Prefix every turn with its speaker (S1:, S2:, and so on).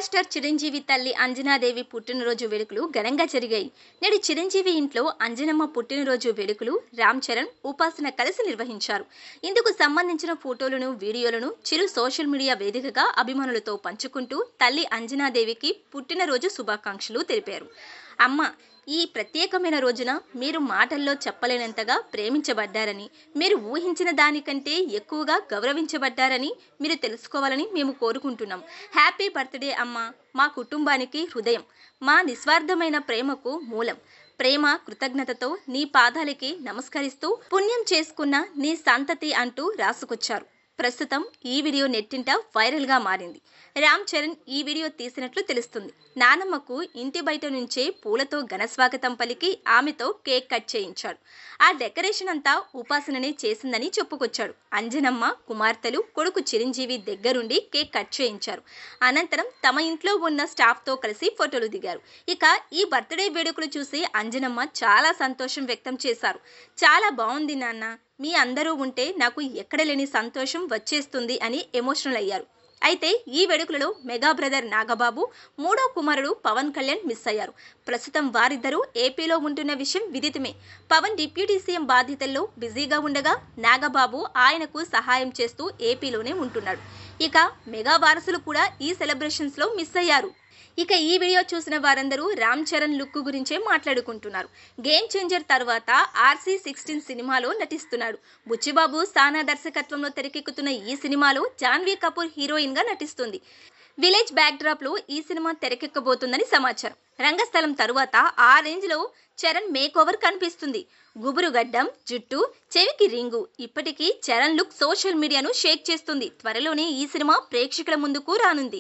S1: Megastar Chiranjeevi తల్లి అంజనాదేవి పుట్టినరోజు వేడుకలు ఘనంగా జరిగాయి. నేడు చిరంజీవి ఇంట్లో అంజనమ్మ పుట్టినరోజు వేడుకలు రామ్ చరణ్, ఉపాసన కలిసి నిర్వహించారు. ఇందుకు సంబంధించిన ఫోటోలను, వీడియోలను చిరు సోషల్ మీడియా వేదికగా అభిమానులతో పంచుకుంటూ తల్లి అంజనాదేవికి పుట్టినరోజు శుభాకాంక్షలు తెలిపారు. అమ్మ, ఈ ప్రత్యేకమైన రోజున మీరు మాటల్లో చెప్పలేనంతగా ప్రేమించబడ్డారని, మీరు ఊహించిన దానికంటే ఎక్కువగా గౌరవించబడ్డారని మీరు తెలుసుకోవాలని మేము కోరుకుంటున్నాం. హ్యాపీ బర్త్డే అమ్మ. మా కుటుంబానికి హృదయం, మా నిస్వార్థమైన ప్రేమకు మూలం. ప్రేమ, కృతజ్ఞతతో నీ పాదాలకి నమస్కరిస్తూ పుణ్యం చేసుకున్న నీ సంతతి అంటూ రాసుకొచ్చారు. ప్రస్తుతం ఈ వీడియో నెట్టింట వైరల్గా మారింది. రామ్ చరణ్ ఈ వీడియో తీసినట్లు తెలుస్తుంది. నానమ్మకు ఇంటి బయట నుంచే పూలతో ఘనస్వాగతం పలికి ఆమెతో కేక్ కట్ చేయించాడు. ఆ డెకరేషన్ అంతా ఉపాసననే చేసిందని చెప్పుకొచ్చాడు. అంజనమ్మ, కుమార్తెలు, కొడుకు చిరంజీవి దగ్గరుండి కేక్ కట్ చేయించారు. అనంతరం తమ ఇంట్లో ఉన్న స్టాఫ్తో కలిసి ఫోటోలు దిగారు. ఇక ఈ బర్త్డే వేడుకలు చూసి అంజనమ్మ చాలా సంతోషం వ్యక్తం చేశారు. చాలా బాగుంది నాన్న, మీ అందరూ ఉంటే నాకు ఎక్కడ లేని సంతోషం వచ్చేస్తుంది అని ఎమోషనల్ అయ్యారు. అయితే ఈ వేడుకలలో మెగా బ్రదర్ నాగబాబు, మూడో కుమారుడు పవన్ కళ్యాణ్ మిస్ అయ్యారు. ప్రస్తుతం వారిద్దరూ ఏపీలో ఉంటున్న విషయం విదితమే. పవన్ డిప్యూటీ సీఎం బాధ్యతల్లో బిజీగా ఉండగా నాగబాబు ఆయనకు సహాయం చేస్తూ ఏపీలోనే ఉంటున్నాడు. ఇక మెగా వారసులు కూడా ఈ సెలబ్రేషన్స్లో మిస్ అయ్యారు. ఇక ఈ వీడియో చూసిన వారందరూ రామ్ చరణ్ లుక్ గురించే మాట్లాడుకుంటున్నారు. గేమ్ చేంజర్ తర్వాత RC16 సినిమాలో నటిస్తున్నాడు. బుచ్చిబాబు సానా దర్శకత్వంలో తెరకెక్కుతున్న ఈ సినిమాలో జాన్వీ కపూర్ హీరోయిన్ గా నటిస్తుంది. విలేజ్ బ్యాక్ డ్రాప్ లో ఈ సినిమా తెరకెక్కబోతుందని సమాచారం. రంగస్థలం తరువాత ఆ రేంజ్ లో చరణ్ మేక్ ఓవర్ కనిపిస్తుంది. గుబురు గడ్డం, జుట్టు, చెవికి రింగు. ఇప్పటికీ చరణ్ లుక్ సోషల్ మీడియాను షేక్ చేస్తుంది. త్వరలోనే ఈ సినిమా ప్రేక్షకుల ముందుకు రానుంది.